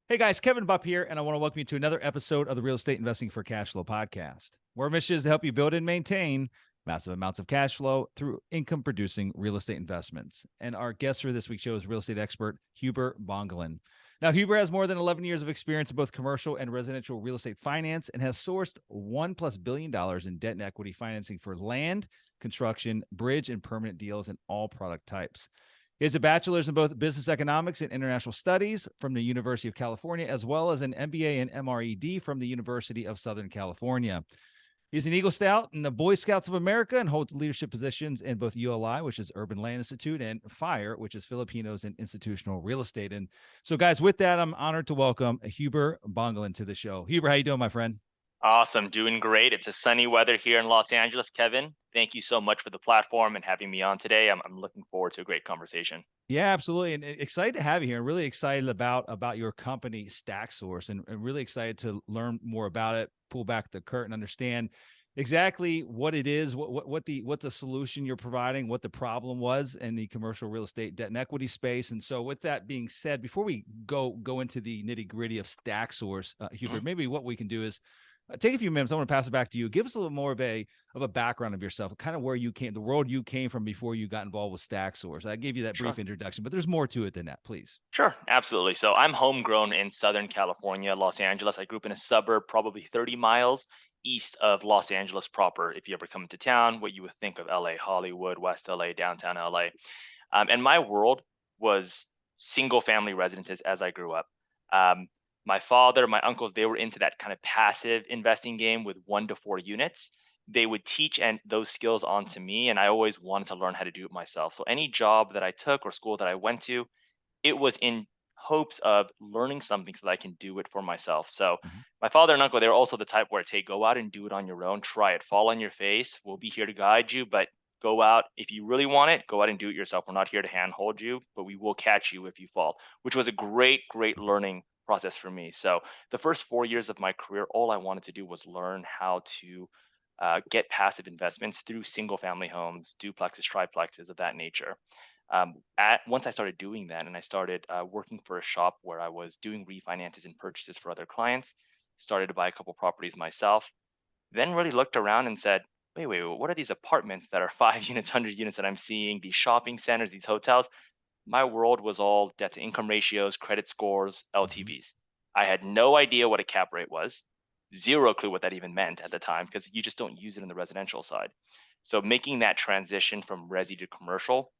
Hey guys, Kevin Bupp here, and I want to welcome you to another episode of the Real Estate Investing for Cashflow podcast, where our mission is to help you build and maintain massive amounts of cash flow through income producing real estate investments. And our guest for this week's show is real estate expert Huber Bongolan. Now, Huber has more than 11 years of experience in both commercial and residential real estate finance and has sourced $1+ billion in debt and equity financing for land, construction, bridge, and permanent deals in all product types. He has a bachelor's in both business economics and international studies from the University of California, as well as an MBA and MRED from the University of Southern California. He's an Eagle Scout in the Boy Scouts of America and holds leadership positions in both ULI, which is Urban Land Institute, and FIIRE, which is Filipinos in Institutional Real Estate. And so, guys, with that, I'm honored to welcome Huber Bongolan to the show. Huber, how you doing, my friend? Awesome. Doing great. It's a sunny weather here in Los Angeles, Kevin. Thank you so much for the platform and having me on today. I'm looking forward to a great conversation. Yeah, absolutely. And excited to have you here. And really excited about your company, Stack Source, and really excited to learn more about it, pull back the curtain, understand exactly what it is, what the solution you're providing, what the problem was in the commercial real estate debt and equity space. And so with that being said, before we go into the nitty-gritty of Stack Source, Hubert, Mhm. maybe what we can do is take a few minutes. I want to pass it back to you. Give us a little more of a background of yourself, kind of where you came, the world you came from before you got involved with Stack Source. I gave you that brief Sure. introduction, but there's more to it than that, please. Sure. Absolutely. So I'm homegrown in Southern California, Los Angeles. I grew up in a suburb probably 30 miles east of Los Angeles proper. If you ever come into town, what you would think of LA, Hollywood, West LA, downtown LA. And my world was single family residences as I grew up. Um, my father, my uncles, they were into that kind of passive investing game with 1 to 4 units. They would teach and those skills onto me, and I always wanted to learn how to do it myself. So any job that I took or school that I went to, it was in hopes of learning something so that I can do it for myself. So Mhm. my father and uncle, they're also the type where it's, hey, go out and do it on your own, try it, fall on your face. We'll be here to guide you, but go out. If you really want it, go out and do it yourself. We're not here to handhold you, but we will catch you if you fall, which was a great learning process for me. So the first 4 years of my career, all I wanted to do was learn how to get passive investments through single family homes, duplexes, triplexes of that nature. At once I started doing that, and I started working for a shop where I was doing refinances and purchases for other clients. Started to buy a couple properties myself. Then really looked around and said, wait, what are these apartments that are 5 units, 100 units that I'm seeing? These shopping centers, these hotels. My world was all debt to income ratios, credit scores, Mhm. LTVs. I had no idea what a cap rate was, zero clue what that even meant at the time because you just don't use it in the residential side. So making that transition from resi to commercial,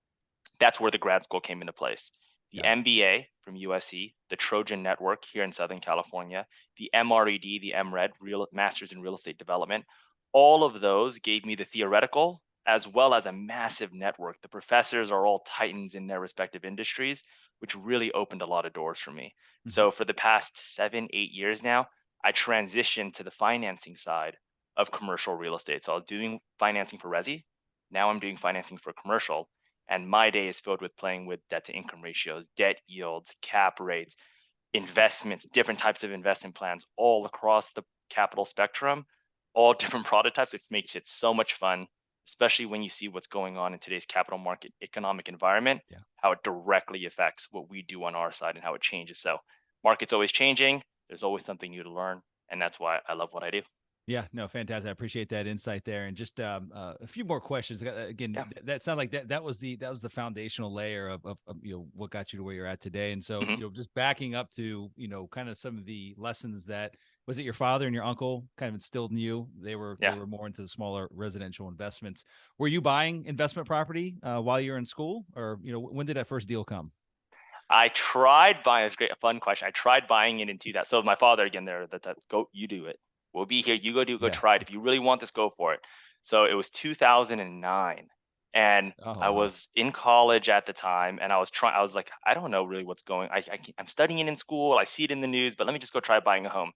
that's where the grad school came into place. The Got it. MBA from USC, the Trojan Network here in Southern California, the MRED, the MRED, Real Masters in Real Estate Development, all of those gave me the theoretical as well as a massive network. The professors are all titans in their respective industries, which really opened a lot of doors for me. Mhm. So for the past 7, 8 years now, I transitioned to the financing side of commercial real estate. So I was doing financing for resi. Now I'm doing financing for commercial, and my day is filled with playing with debt to income ratios, debt yields, cap rates, investments, different types of investment plans all across the capital spectrum, all different product types, which makes it so much fun, especially when you see what's going on in today's capital market economic environment, Yeah. how it directly affects what we do on our side and how it changes. So, market's always changing. There's always something new to learn. And that's why I love what I do. Yeah, no, fantastic. I appreciate that insight there. And just a few more questions. Again, Yeah. that sounded like that was the foundational layer of what got you to where you're at today. And so Mhm. just backing up to kind of some of the lessons that was it your father and your uncle kind of instilled in you. They Yeah. were more into the smaller residential investments. Were you buying investment property while you were in school, or when did that first deal come? I tried buying. It's great, a fun question. I tried buying it in 2000. So my father again, there, that go, you do it. We'll be here. You go do, go Yeah. try it. If you really want this, go for it. So it was 2009, and Oh I wow. was in college at the time, and I was trying. I was like, I don't know really what's going. I'm studying it in school. I see it in the news, but let me just go try buying a home.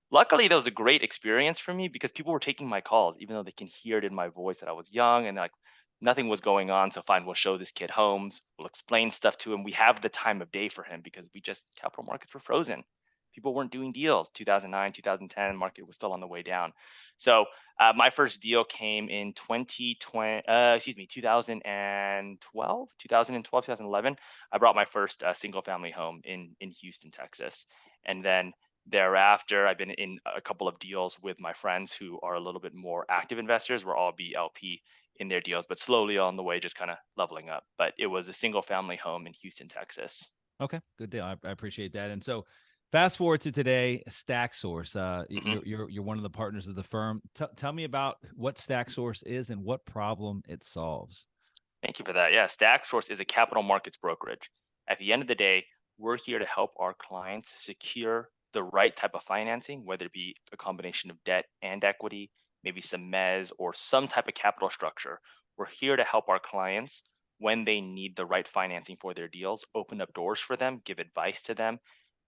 Luckily, that was a great experience for me because people were taking my calls, even though they can hear it in my voice that I was young and like nothing was going on. So fine, we'll show this kid homes. We'll explain stuff to him. We have the time of day for him because we just capital markets were frozen. People weren't doing deals. 2009, 2010, market was still on the way down. So my first deal came in 2020. Excuse me, 2012, 2011. I brought my first single family home in Houston, Texas, And then thereafter, I've been in a couple of deals with my friends who are a little bit more active investors, where I'll be LP in their deals, but slowly on the way, just kind of leveling up. But it was a single family home in Houston, Texas. Okay, good deal. I appreciate that. And so, fast forward to today, StackSource. Mhm. You're one of the partners of the firm. Tell me about what StackSource is and what problem it solves. Thank you for that. Yeah, StackSource is a capital markets brokerage. At the end of the day, we're here to help our clients secure the right type of financing, whether it be a combination of debt and equity, maybe some mezz or some type of capital structure. We're here to help our clients when they need the right financing for their deals, open up doors for them, give advice to them,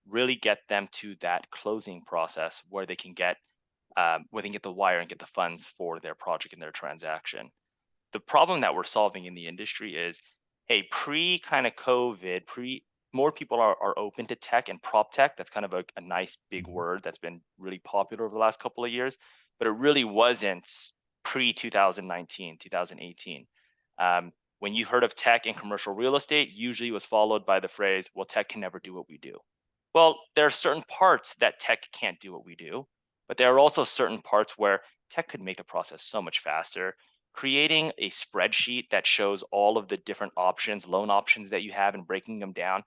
really get them to that closing process where they can get the wire and get the funds for their project and their transaction. The problem that we're solving in the industry is, hey, pre kind of COVID, more people are open to tech and prop tech. That's kind of a nice big Mhm. word that's been really popular over the last couple of years, but it really wasn't pre 2019, 2018. When you heard of tech and commercial real estate, usually it was followed by the phrase, well, tech can never do what we do. Well, there are certain parts that tech can't do what we do, but there are also certain parts where tech could make the process so much faster. Creating a spreadsheet that shows all of the different options, loan options that you have, and breaking them down,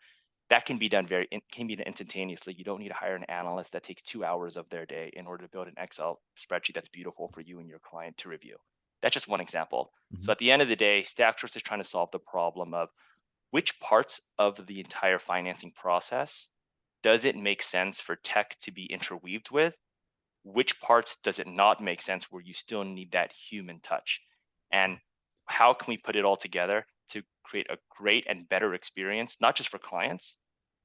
that can be done can be done instantaneously. You don't need to hire an analyst that takes 2 hours of their day in order to build an Excel spreadsheet that's beautiful for you and your client to review. That's just one example. So Mhm. at the end of the day, StackSource is trying to solve the problem of which parts of the entire financing process does it make sense for tech to be interweaved with? Which parts does it not make sense where you still need that human touch? And how can we put it all together to create a great and better experience, not just for clients,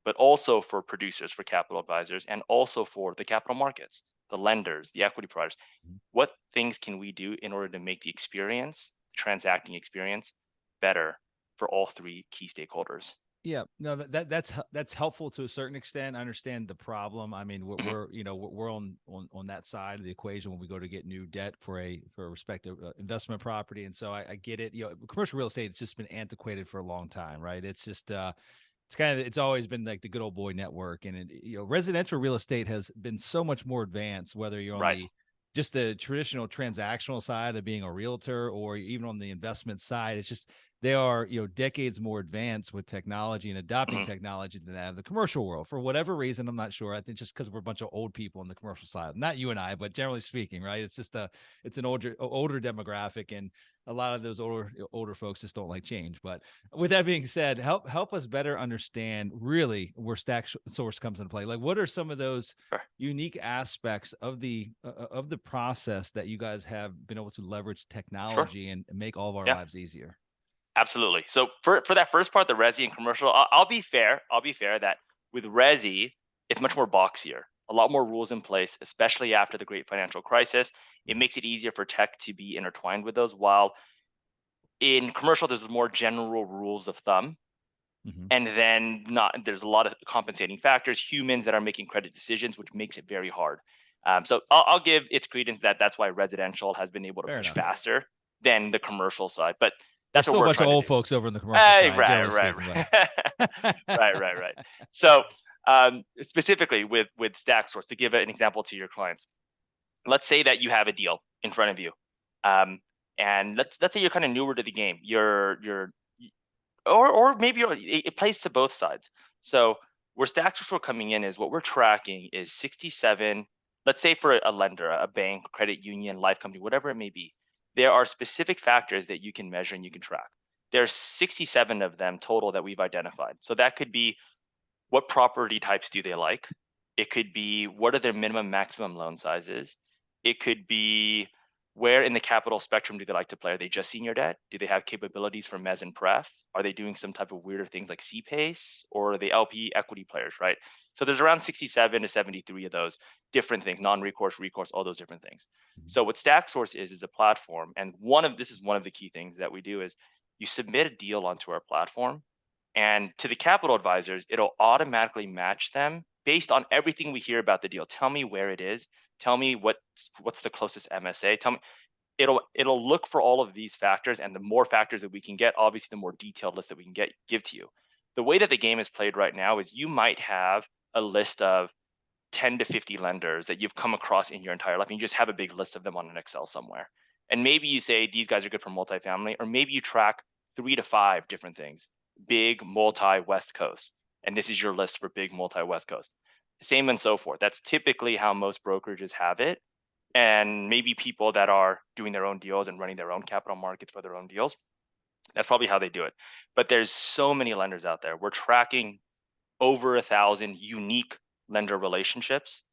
but also for producers, for capital advisors, and also for the capital markets, the lenders, the equity providers? Mhm. What things can we do in order to make the experience, transacting experience, better for all three key stakeholders? Yeah, no, that's helpful to a certain extent. I understand the problem. I mean, Mhm. we're on that side of the equation when we go to get new debt for a respective investment property, and so I get it. Commercial real estate has just been antiquated for a long time, right? It's just it's always been like the good old boy network, and residential real estate has been so much more advanced, whether you're on Right. the just the traditional transactional side of being a realtor or even on the investment side. It's just they are decades more advanced with technology and adopting Mhm. technology than that of the commercial world for whatever reason. I'm not sure. I think just because we're a bunch of old people in the commercial side, not you and I, but generally speaking, right? It's an older demographic, and a lot of those older folks just don't like change. But with that being said, help us better understand really where Stack Source comes into play. Like, what are some of those Sure. unique aspects of the process that you guys have been able to leverage Sure. technology and make all of our Yeah. lives easier? Absolutely. So for that first part, the resi and commercial, I'll be fair. I'll be fair that with resi, it's much more boxier. A lot more rules in place, especially after the great financial crisis. It Mhm. makes it easier for tech to be intertwined with those. While in commercial, there's more general rules of thumb, Mhm. and then not there's a lot of compensating factors, humans that are making credit decisions, which makes it very hard. So I'll give its credence that that's why residential has been able to Fair push enough. faster than the commercial side. But There's that's what still a we're bunch of trying to old do. folks over in the commercial Right, side, right, generally right, speaking, right. but Right. So, specifically with StackSource, to give an example to your clients, let's say that you have a deal in front of you, um, and let's say you're kind of newer to the game. Or maybe it plays to both sides. So where StackSource are coming in is what we're tracking is 67. Let's say for a lender, a bank, credit union, life company, whatever it may be, there are specific factors that you can measure and you can track. There's 67 of them total that we've identified. So that could be, what property types do they like? It could be, what are their minimum maximum loan sizes? It could be, where in the capital spectrum do they like to play? Are they just senior debt? Do they have capabilities for mezz and pref? Are they doing some type of weirder things like CPACE, or are they LP equity players, right? So there's around 67 to 73 of those different things, non-recourse, recourse, all those different things. So what StackSource is a platform, and this is one of the key things that we do is you submit a deal onto our platform, and to the capital advisors, it'll automatically match them based on everything we hear about the deal. Tell me where it is. Tell me what's the closest MSA. Tell me. It'll look for all of these factors, and the more factors that we can get, obviously, the more detailed list that we can give to you. The way that the game is played right now is you might have a list of 10 to 50 lenders that you've come across in your entire life, and you just have a big list of them on an Excel somewhere. And maybe you say these guys are good for multifamily, or maybe you track 3 to 5 different things, big multi West Coast, and this is your list for big multi West Coast. Same and so forth. That's typically how most brokerages have it. And maybe people that are doing their own deals and running their own capital markets for their own deals, that's probably how they do it. But there's so many lenders out there. We're tracking over 1,000 unique lender relationships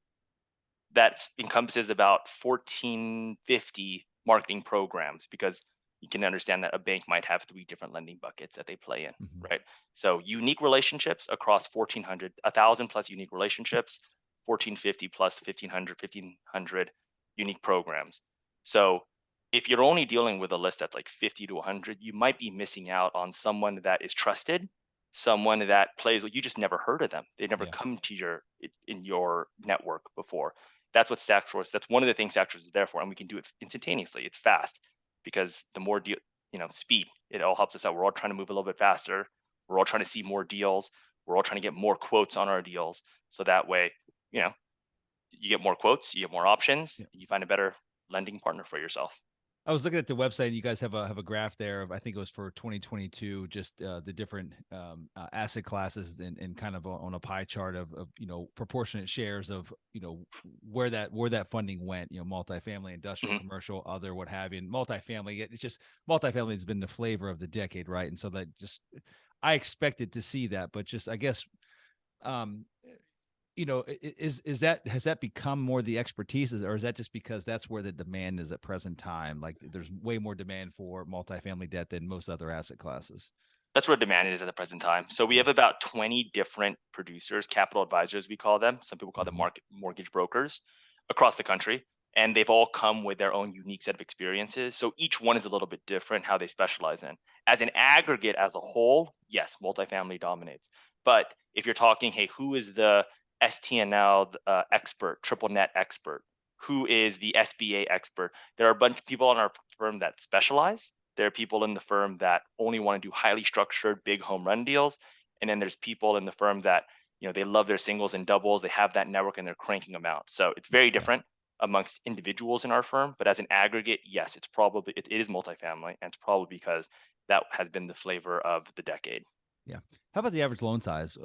that encompasses about 1,450 marketing programs, because you can understand that a bank might have 3 different lending buckets that they play in, right? So unique relationships across 1,400, 1,000 plus unique relationships, 1,450 plus 1,500 unique programs. So if you're only dealing with a list that's like 50 to 100, you might be missing out on someone that is trusted, someone that plays what you just never heard of them. They never come to in your network before. That's what StackSource, that's one of the things StackSource is there for, and we can do it instantaneously. It's fast, because the more deal, speed, it all helps us out. We're all trying to move a little bit faster. We're all trying to see more deals. We're all trying to get more quotes on our deals. So that way, you get more quotes, you get more options, you find a better lending partner for yourself. I was looking at the website, and you guys have a graph there of, I think it was for 2022, just the different asset classes, and kind of on a pie chart of proportionate shares of where that funding went. Multifamily, industrial, commercial, other, what have you. And multifamily, it's just multifamily has been the flavor of the decade, right? And so that just, I expected to see that, but just, I guess, has that become more the expertise, or is that just because that's where the demand is at present time? Like, there's way more demand for multifamily debt than most other asset classes. That's where demand is at the present time. So we have about 20 different producers, capital advisors, we call them. Some people call them mortgage brokers across the country. And they've all come with their own unique set of experiences. So each one is a little bit different how they specialize in. As an aggregate, as a whole, yes, multifamily dominates. But if you're talking, hey, who is the STNL expert, triple net expert? Who is the SBA expert? There are a bunch of people on our firm that specialize. There are people in the firm that only want to do highly structured, big home run deals. And then there's people in the firm that, they love their singles and doubles. They have that network and they're cranking them out. So it's very different amongst individuals in our firm. But as an aggregate, yes, it is multifamily. And it's probably because that has been the flavor of the decade. Yeah. How about the average loan size?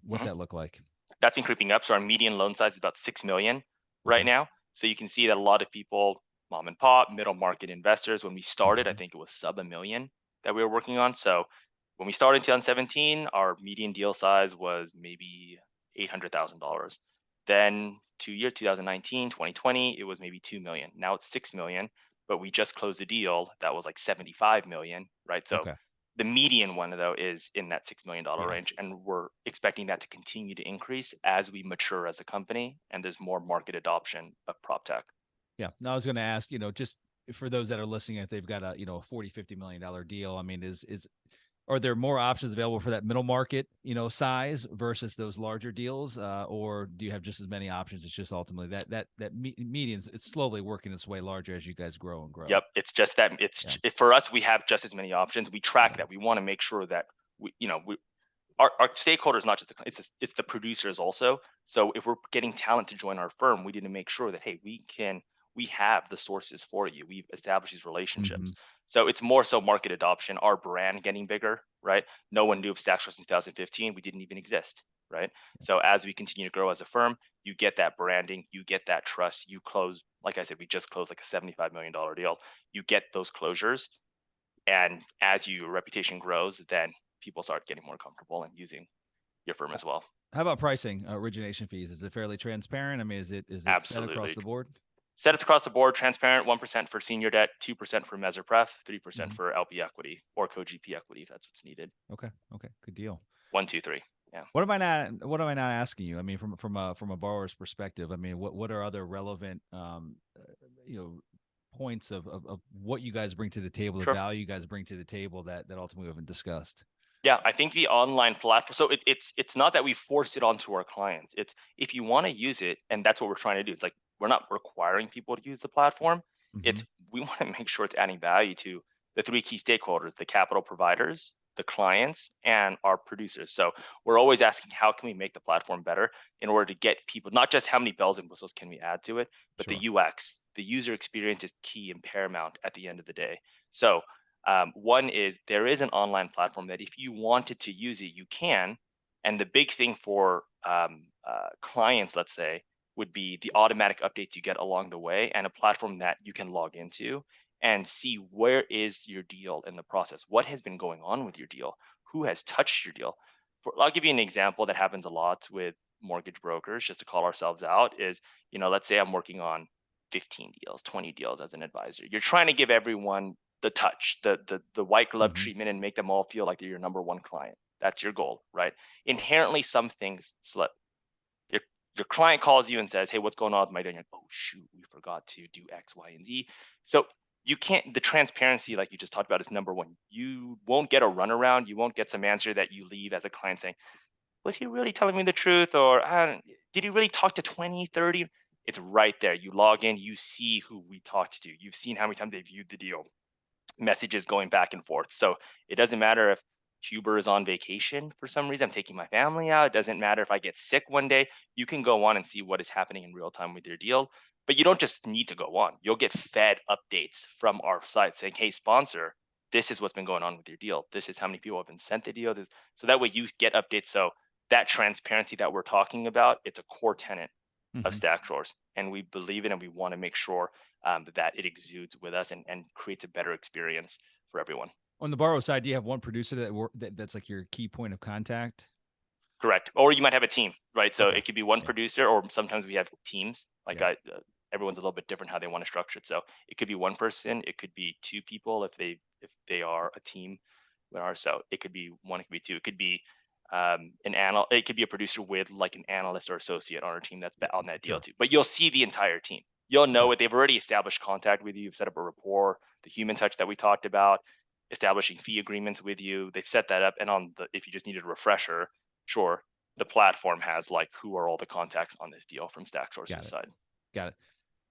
What's that look like? That's been creeping up. So our median loan size is about 6 million right now. So you can see that a lot of people, mom and pop, middle market investors, when we started, I think it was sub $1 million that we were working on. So when we started in 2017, our median deal size was maybe $800,000. Then 2 years, 2019, 2020, it was maybe 2 million. Now it's 6 million, but we just closed a deal that was like 75 million, right? So the median one, though, is in that $6 million range, and we're expecting that to continue to increase as we mature as a company and there's more market adoption of prop tech. Yeah. Now I was going to ask, just for those that are listening, if they've got a, $40, $50 million deal, I mean, are there more options available for that middle market, size versus those larger deals? Or do you have just as many options? It's just ultimately that medians, it's slowly working its way larger as you guys grow and grow. Yep. It's just that for us, we have just as many options. We track that. We want to make sure that our stakeholders, not just it's the producers also. So if we're getting talent to join our firm, we need to make sure that, hey, we have the sources for you. We've established these relationships. So it's more so market adoption, our brand getting bigger, right? No one knew of StackSource in 2015. We didn't even exist, right? So as we continue to grow as a firm, you get that branding, you get that trust, you close, like I said, we just closed like a $75 million deal. You get those closures. And as your reputation grows, then people start getting more comfortable and using your firm as well. How about pricing, origination fees? Is it fairly transparent? I mean, is it set across the board? Set it across the board, transparent, 1% for senior debt, 2% for mezz or pref, 3% for LP equity or co-GP equity if that's what's needed. Okay. Good deal. 1, 2, 3. Yeah. What am I not asking you? I mean, from a borrower's perspective, I mean, what are other relevant, points of what you guys bring to the table, the value you guys bring to the table that ultimately we haven't discussed? Yeah, I think the online platform. So it's not that we force it onto our clients. It's if you want to use it, and that's what we're trying to do. It's like we're not requiring people to use the platform. It's we want to make sure it's adding value to the 3 key stakeholders: the capital providers, the clients and our producers. So we're always asking, how can we make the platform better in order to get people, not just how many bells and whistles can we add to it, but Sure. the UX, the user experience is key and paramount at the end of the day. So one is there is an online platform that if you wanted to use it, you can. And the big thing for clients, let's say, would be the automatic updates you get along the way and a platform that you can log into and see where is your deal in the process. What has been going on with your deal? Who has touched your deal? I'll give you an example that happens a lot with mortgage brokers, just to call ourselves out, is, let's say I'm working on 15 deals, 20 deals as an advisor. You're trying to give everyone the touch, the white glove Mhm. treatment and make them all feel like they're your number one client. That's your goal, right? Inherently, some things slip. Your your client calls you and says, "Hey, what's going on with my deal?" And you're like, "Oh shoot, we forgot to do X, Y, and Z." So you can't. The transparency, like you just talked about, is number one. You won't get a runaround. You won't get some answer that you leave as a client saying, "Was he really telling me the truth?" Or "Did he really talk to 20, 30?" It's right there. You log in, you see who we talked to. You've seen how many times they viewed the deal, messages going back and forth. So it doesn't matter if Huber is on vacation for some reason, I'm taking my family out. It doesn't matter if I get sick one day. You can go on and see what is happening in real time with your deal. But you don't just need to go on. You'll get fed updates from our site saying, "Hey, sponsor, this is what's been going on with your deal. This is how many people have been sent the deal." So that way you get updates. So that transparency that we're talking about, it's a core tenet of Mhm. StackSource, and we believe in, and we want to make sure that it exudes with us and creates a better experience for everyone. On the borrow side, do you have one producer that's like your key point of contact? Correct. Or you might have a team, right? So Okay. it could be one Yeah. producer, or sometimes we have teams. Like Yeah. everyone's a little bit different how they want to structure it. So it could be one person, it could be two people if they are a team. So it could be one, it could be two, it could be it could be a producer with like an analyst or associate on our team that's on that deal Sure. too. But you'll see the entire team. You'll Okay. know it. They've already established contact with you. You've set up a rapport, the human touch that we talked about, establishing fee agreements with you. They've set that up. And if you just needed a refresher, sure, the platform has like who are all the contacts on this deal from Got StackSource's it. side. Got it.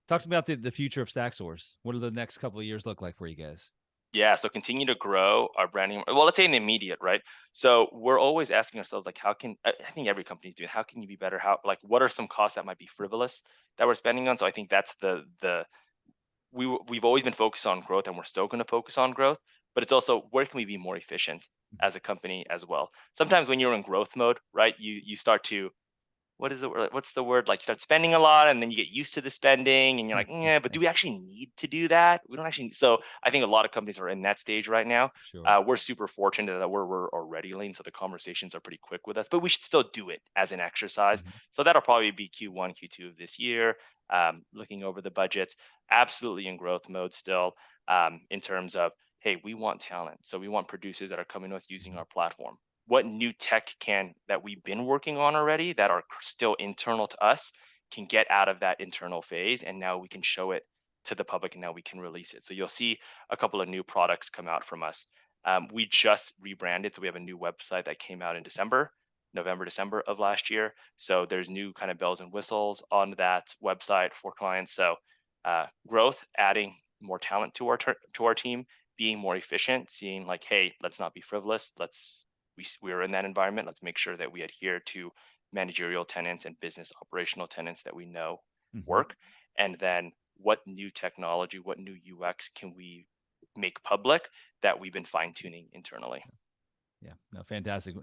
Talk to me about the future of StackSource. What do the next couple of years look like for you guys? Yeah, so continue to grow our branding. Well, let's say in the immediate, right? So we're always asking ourselves, like, how can I think every company's doing? How can you be better? How like what are some costs that might be frivolous that we're spending on? So I think that's we've always been focused on growth, and we're still going to focus on growth. But it's also where can we be more efficient as a company as well? Sometimes when you're in growth mode, right, you start to what is the word? What's the word? Like you start spending a lot, and then you get used to the spending, and you're like, yeah, but do we actually need to do that? We don't actually. So I think a lot of companies are in that stage right now. Sure. We're super fortunate that we're already lean, so the conversations are pretty quick with us. But we should still do it as an exercise. Mhm. So that'll probably be Q1, Q2 of this year. Looking over the budgets, absolutely in growth mode still. In terms of, hey, we want talent, so we want producers that are coming to us using Mhm. our platform. What new tech can that we've been working on already that are still internal to us can get out of that internal phase, and now we can show it to the public, and now we can release it. So you'll see a couple of new products come out from us. We just rebranded, so we have a new website that came out in November, December of last year. So there's new kind of bells and whistles on that website for clients. So growth, adding more talent to our team, being more efficient, seeing like, hey, let's not be frivolous. We're in that environment. Let's make sure that we adhere to managerial tenants and business operational tenants that we know Mhm. work. And then what new technology, what new UX can we make public that we've been fine tuning internally? Yeah. No, fantastic.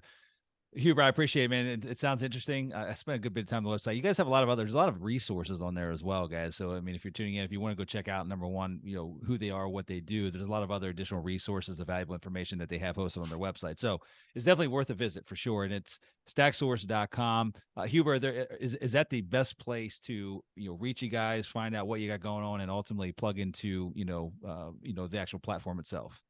Huber, I appreciate it, man. It sounds interesting. I spent a good bit of time on the website. You guys have a lot of there's a lot of resources on there as well, guys. So, I mean, if you're tuning in, if you want to go check out number one, who they are, what they do, there's a lot of other additional resources of valuable information that they have hosted on their website. So it's definitely worth a visit for sure. And it's stacksource.com. Huber, is that the best place to, reach you guys, find out what you got going on, and ultimately plug into, the actual platform itself?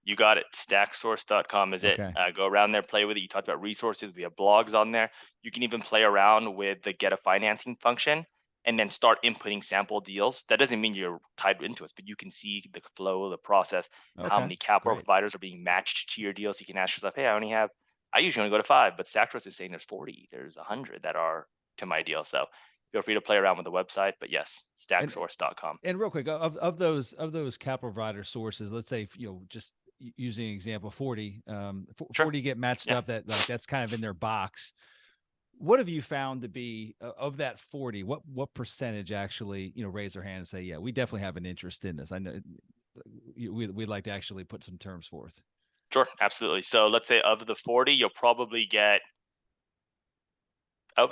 You got it. Stacksource.com is it. Okay. Go around there, play with it. You talked about resources. We have blogs on there. You can even play around with the get a financing function and then start inputting sample deals. That doesn't mean you're tied into us, but you can see the flow, the process, how Okay. many capital Great. providers are being matched to your deal. So you can ask yourself, hey, I usually only go to 5, but Stacksource is saying there's 40, there's 100 that are to my deal. So feel free to play around with the website. But yes, And stacksource.com. And real quick, of those capital provider sources, let's say, just using an example, 40, Sure. 40 get matched Yeah. up, that like that's kind of in their box. What have you found to be of that 40? What percentage actually, raise their hand and say, yeah, we definitely have an interest in this? I know we'd like to actually put some terms forth. Sure, absolutely. So let's say of the 40, you'll probably get so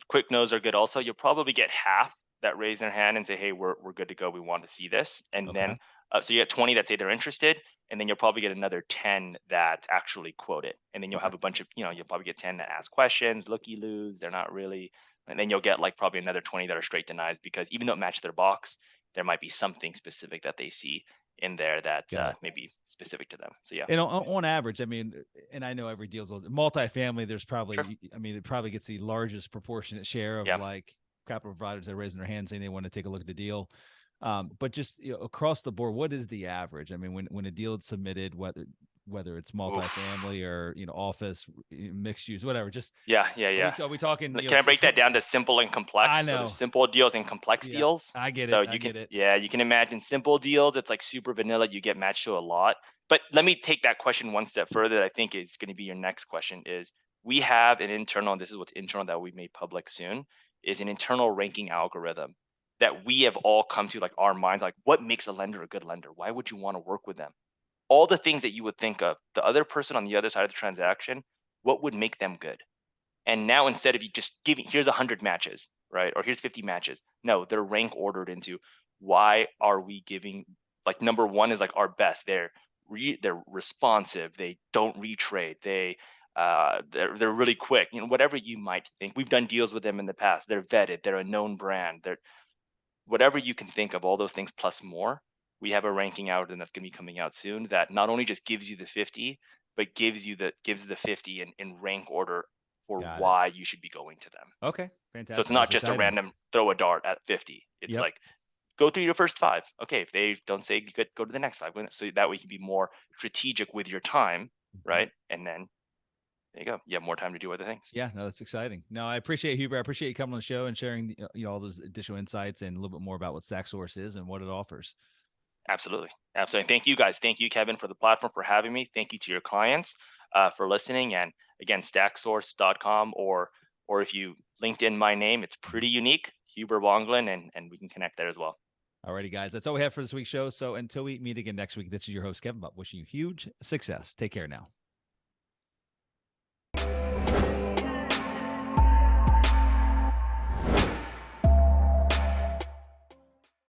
quick no's are good also. You'll probably get half that raise their hand and say, hey, we're good to go. We want to see this. And Okay. then so you get 20 that say they're interested, and then you'll probably get another 10 that actually quote it. And then you'll Okay. have a bunch of, you'll probably get 10 that ask questions, looky-loos, they're not really. And then you'll get like probably another 20 that are straight denies, because even though it matched their box, there might be something specific that they see in there that may be specific to them. So yeah. And on average, I mean, and I know every deal's multifamily. There's probably, Sure. I mean, it probably gets the largest proportionate share of Yeah. like capital providers that are raising their hands saying they want to take a look at the deal. But just across the board, what is the average? I mean, when a deal is submitted, whether it's multifamily or office, mixed use, whatever, just Yeah. are we talking? Can I break that down to simple and complex? I So know. there's simple deals and complex Yeah, deals. I get So it. I get it. you can imagine simple deals. It's like super vanilla. You get matched to a lot. But let me take that question one step further. That I think is going to be your next question is, we have an internal, and this is what's internal that we made public soon, is an internal ranking algorithm that we have all come to, like our minds, like what makes a lender a good lender? Why would you want to work with them? All the things that you would think of, the other person on the other side of the transaction, what would make them good? And now instead of you just giving, here's 100 matches, right? Or here's 50 matches. No, they're rank ordered into why are we giving, like number one is like our best. They're responsive. They don't retrade. They're really quick. Whatever you might think. We've done deals with them in the past. They're vetted. They're a known brand. They're whatever you can think of, all those things plus more. We have a ranking out, and that's going to be coming out soon, that not only just gives you the 50, but gives the 50 in rank order for Got it. why you should be going to them. Okay, fantastic. So it's not That's just exciting. a random throw a dart at 50. It's Yep. like, go through your first 5. Okay, if they don't say good, go to the next 5. So that way you can be more strategic with your time, right? And then there you go. You have more time to do other things. Yeah, no, that's exciting. No, I appreciate Huber. I appreciate you coming on the show and sharing, all those additional insights and a little bit more about what StackSource is and what it offers. Absolutely. Thank you guys. Thank you, Kevin, for the platform, for having me. Thank you to your clients for listening. And again, stacksource.com, or if you LinkedIn my name, it's pretty unique, Huber Bongolan, and we can connect there as well. Alrighty, guys. That's all we have for this week's show. So until we meet again next week, this is your host, Kevin Bupp, wishing you huge success. Take care now.